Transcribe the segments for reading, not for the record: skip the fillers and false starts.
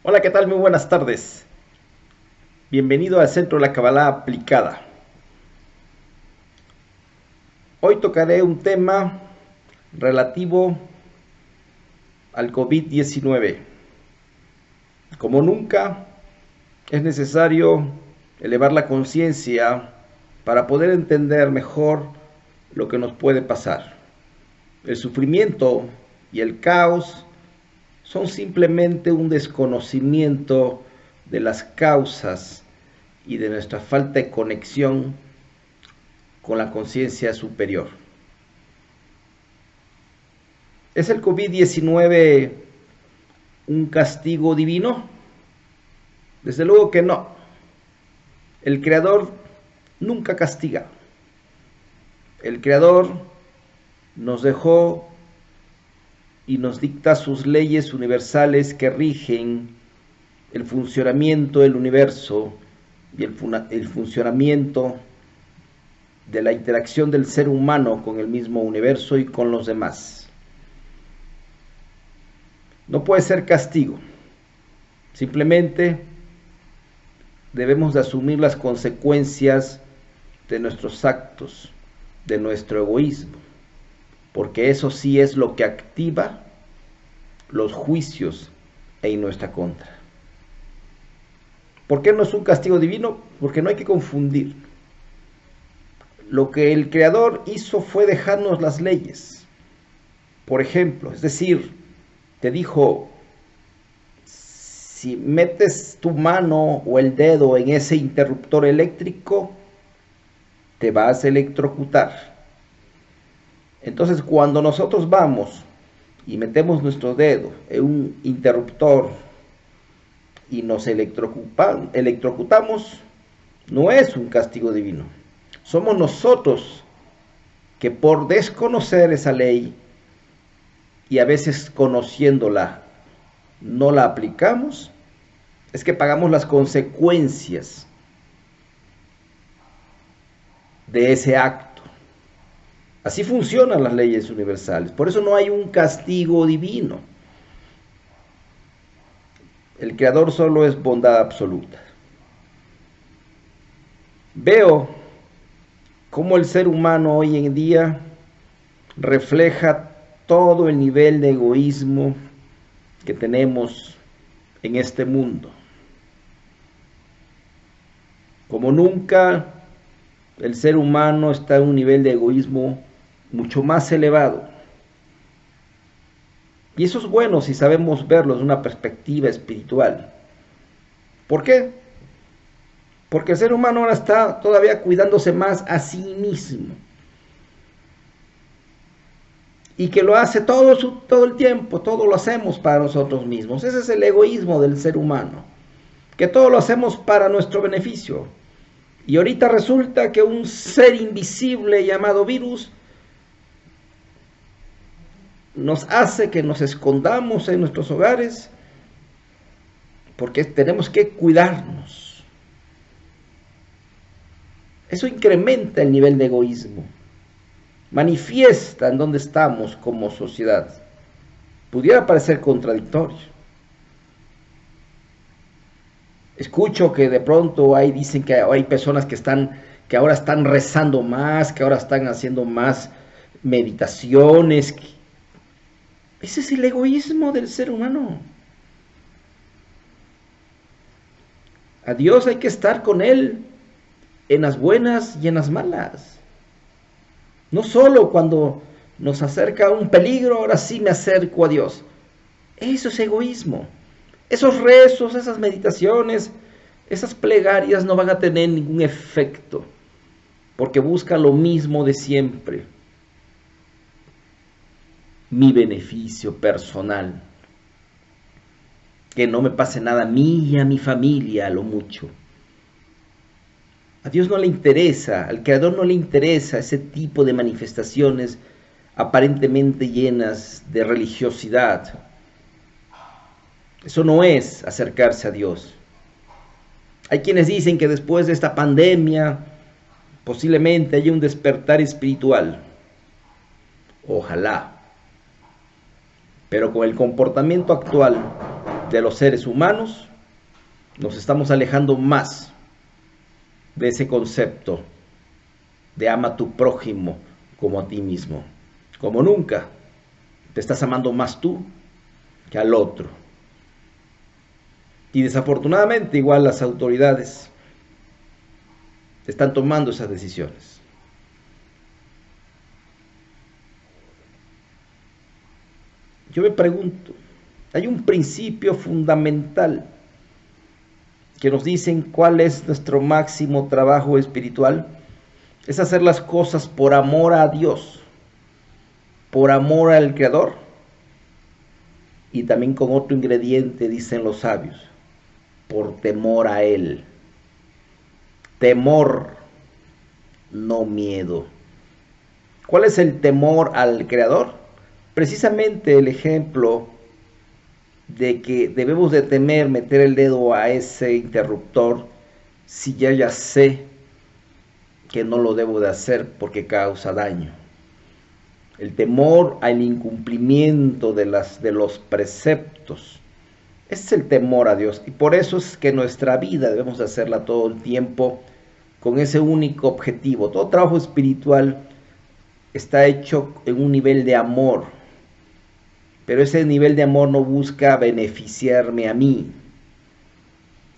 Hola, ¿qué tal? Muy buenas tardes. Bienvenido al Centro de la Cabalá Aplicada. Hoy tocaré un tema relativo al COVID-19. Como nunca, es necesario elevar la conciencia para poder entender mejor lo que nos puede pasar. El sufrimiento y el caos son simplemente un desconocimiento de las causas y de nuestra falta de conexión con la conciencia superior. ¿Es el COVID-19 un castigo divino? Desde luego que no. El Creador nunca castiga. El Creador nos dejó y nos dicta sus leyes universales que rigen el funcionamiento del universo y el funcionamiento de la interacción del ser humano con el mismo universo y con los demás. No puede ser castigo. Simplemente debemos de asumir las consecuencias de nuestros actos, de nuestro egoísmo, porque eso sí es lo que activa los juicios en nuestra contra. ¿Por qué no es un castigo divino? Porque no hay que confundir. Lo que el Creador hizo fue dejarnos las leyes. Por ejemplo, es decir, te dijo, si metes tu mano o el dedo en ese interruptor eléctrico, te vas a electrocutar. Entonces, cuando nosotros vamos y metemos nuestro dedo en un interruptor y nos electrocutamos, no es un castigo divino. Somos nosotros que por desconocer esa ley y a veces conociéndola no la aplicamos, es que pagamos las consecuencias de ese acto. Así funcionan las leyes universales. Por eso no hay un castigo divino. El Creador solo es bondad absoluta. Veo cómo el ser humano hoy en día refleja todo el nivel de egoísmo que tenemos en este mundo. Como nunca, el ser humano está en un nivel de egoísmo mucho más elevado. Y eso es bueno si sabemos verlo desde una perspectiva espiritual. ¿Por qué? Porque el ser humano ahora está todavía cuidándose más a sí mismo. Y que lo hace todo el tiempo, todo lo hacemos para nosotros mismos. Ese es el egoísmo del ser humano. Que todo lo hacemos para nuestro beneficio. Y ahorita resulta que un ser invisible llamado virus nos hace que nos escondamos en nuestros hogares porque tenemos que cuidarnos. Eso incrementa el nivel de egoísmo, manifiesta en dónde estamos como sociedad. Pudiera parecer contradictorio. Escucho que de pronto dicen que hay personas que ahora están rezando más, que ahora están haciendo más meditaciones. Ese es el egoísmo del ser humano. A Dios hay que estar con Él en las buenas y en las malas. No solo cuando nos acerca un peligro, ahora sí me acerco a Dios. Eso es egoísmo. Esos rezos, esas meditaciones, esas plegarias no van a tener ningún efecto, porque busca lo mismo de siempre. Mi beneficio personal. Que no me pase nada a mí y a mi familia a lo mucho. A Dios no le interesa, al Creador no le interesa ese tipo de manifestaciones aparentemente llenas de religiosidad. Eso no es acercarse a Dios. Hay quienes dicen que después de esta pandemia posiblemente haya un despertar espiritual. Ojalá. Pero con el comportamiento actual de los seres humanos, nos estamos alejando más de ese concepto de ama a tu prójimo como a ti mismo. Como nunca te estás amando más tú que al otro. Y desafortunadamente igual las autoridades están tomando esas decisiones. Yo me pregunto, hay un principio fundamental que nos dicen cuál es nuestro máximo trabajo espiritual. Es hacer las cosas por amor a Dios, por amor al Creador, y también con otro ingrediente, dicen los sabios, por temor a Él. Temor, no miedo. ¿Cuál es el temor al Creador? Precisamente el ejemplo de que debemos de temer meter el dedo a ese interruptor si ya sé que no lo debo de hacer porque causa daño. El temor al incumplimiento de los preceptos. Ese es el temor a Dios. Y por eso es que nuestra vida debemos de hacerla todo el tiempo con ese único objetivo. Todo trabajo espiritual está hecho en un nivel de amor. Pero ese nivel de amor no busca beneficiarme a mí.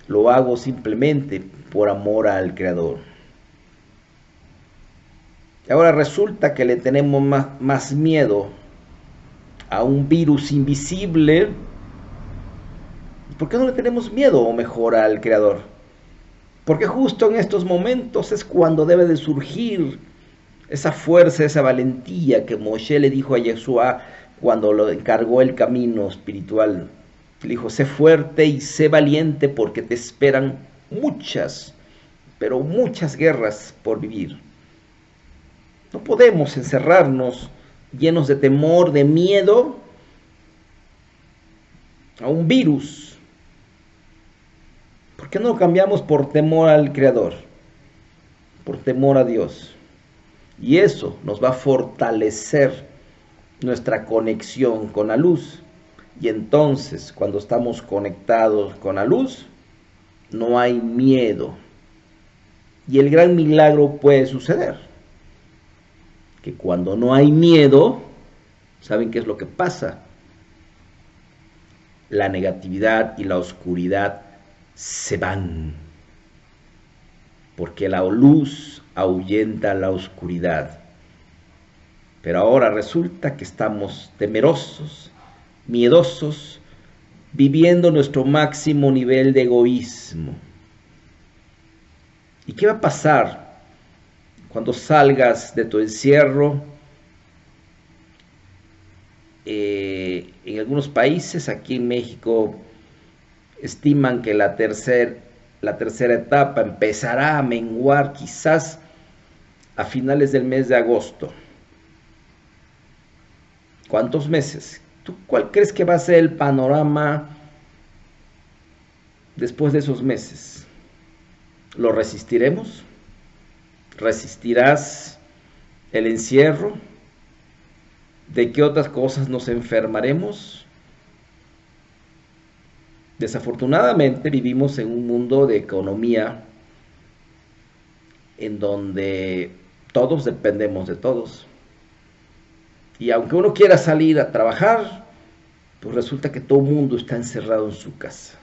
Lo hago simplemente por amor al Creador. Y ahora resulta que le tenemos más miedo a un virus invisible. ¿Por qué no le tenemos miedo o mejor al Creador? Porque justo en estos momentos es cuando debe de surgir esa fuerza, esa valentía que Moshe le dijo a Yeshua cuando lo encargó el camino espiritual. Le dijo, sé fuerte y sé valiente porque te esperan muchas, pero muchas guerras por vivir. No podemos encerrarnos llenos de temor, de miedo a un virus. ¿Por qué no lo cambiamos por temor al Creador? Por temor a Dios. Y eso nos va a fortalecer nuestra conexión con la luz. Y entonces, cuando estamos conectados con la luz, no hay miedo. Y el gran milagro puede suceder. Que cuando no hay miedo, ¿saben qué es lo que pasa? La negatividad y la oscuridad se van. Porque la luz ahuyenta la oscuridad. Pero ahora resulta que estamos temerosos, miedosos, viviendo nuestro máximo nivel de egoísmo. ¿Y qué va a pasar cuando salgas de tu encierro? En algunos países, aquí en México, estiman que la tercera etapa empezará a menguar quizás a finales del mes de agosto. ¿Cuántos meses? ¿Tú cuál crees que va a ser el panorama después de esos meses? ¿Lo resistiremos? ¿Resistirás el encierro? ¿De qué otras cosas nos enfermaremos? Desafortunadamente vivimos en un mundo de economía en donde todos dependemos de todos. Y aunque uno quiera salir a trabajar, pues resulta que todo el mundo está encerrado en su casa.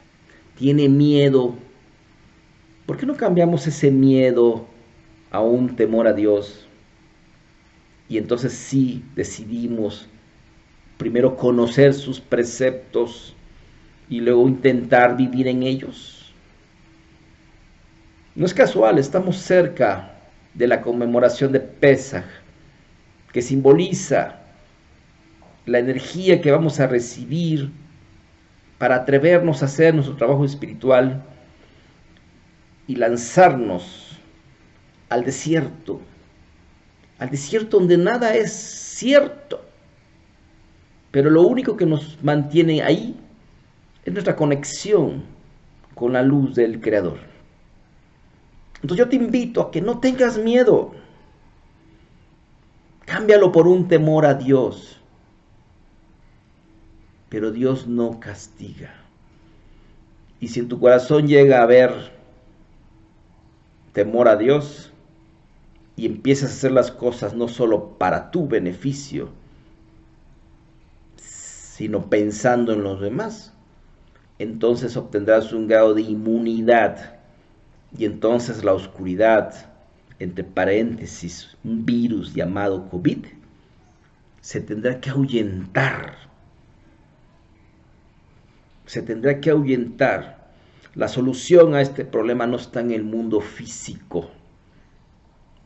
Tiene miedo. ¿Por qué no cambiamos ese miedo a un temor a Dios? Y entonces sí decidimos primero conocer sus preceptos y luego intentar vivir en ellos. No es casual, estamos cerca de la conmemoración de Pesaj, que simboliza la energía que vamos a recibir para atrevernos a hacer nuestro trabajo espiritual y lanzarnos al desierto donde nada es cierto, pero lo único que nos mantiene ahí es nuestra conexión con la luz del Creador. Entonces yo te invito a que no tengas miedo, cámbialo por un temor a Dios. Pero Dios no castiga. Y si en tu corazón llega a haber temor a Dios y empiezas a hacer las cosas no solo para tu beneficio, sino pensando en los demás, entonces obtendrás un grado de inmunidad y entonces la oscuridad, entre paréntesis, un virus llamado COVID, se tendrá que ahuyentar. Se tendrá que ahuyentar. La solución a este problema no está en el mundo físico,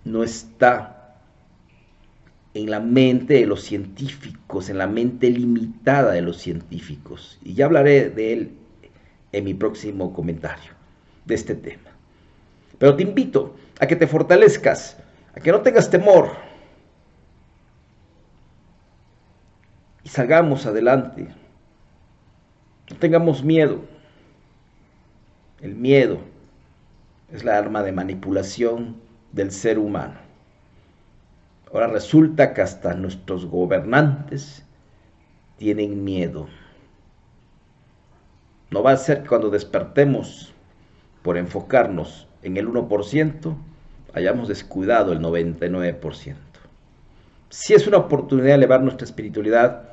no está en la mente de los científicos, en la mente limitada de los científicos. Y ya hablaré de él en mi próximo comentario de este tema. Pero te invito a que te fortalezcas, a que no tengas temor y salgamos adelante. No tengamos miedo. El miedo es la arma de manipulación del ser humano. Ahora resulta que hasta nuestros gobernantes tienen miedo. No va a ser que cuando despertemos por enfocarnos en el 1%, hayamos descuidado el 99%. Sí es una oportunidad de elevar nuestra espiritualidad,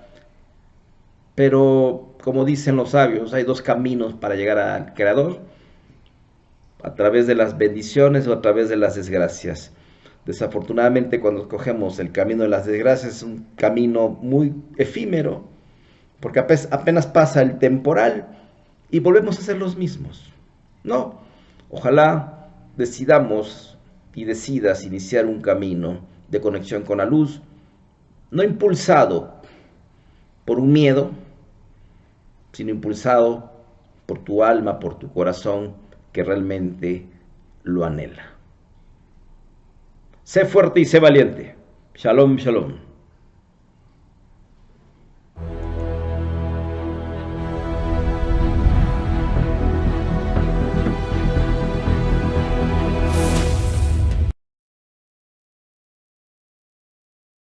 pero como dicen los sabios, hay dos caminos para llegar al Creador: a través de las bendiciones o a través de las desgracias. Desafortunadamente, cuando escogemos el camino de las desgracias, es un camino muy efímero, porque apenas pasa el temporal y volvemos a ser los mismos. No, ojalá decidamos y decidas iniciar un camino de conexión con la luz, no impulsado por un miedo, sino impulsado por tu alma, por tu corazón, que realmente lo anhela. Sé fuerte y sé valiente. Shalom, shalom.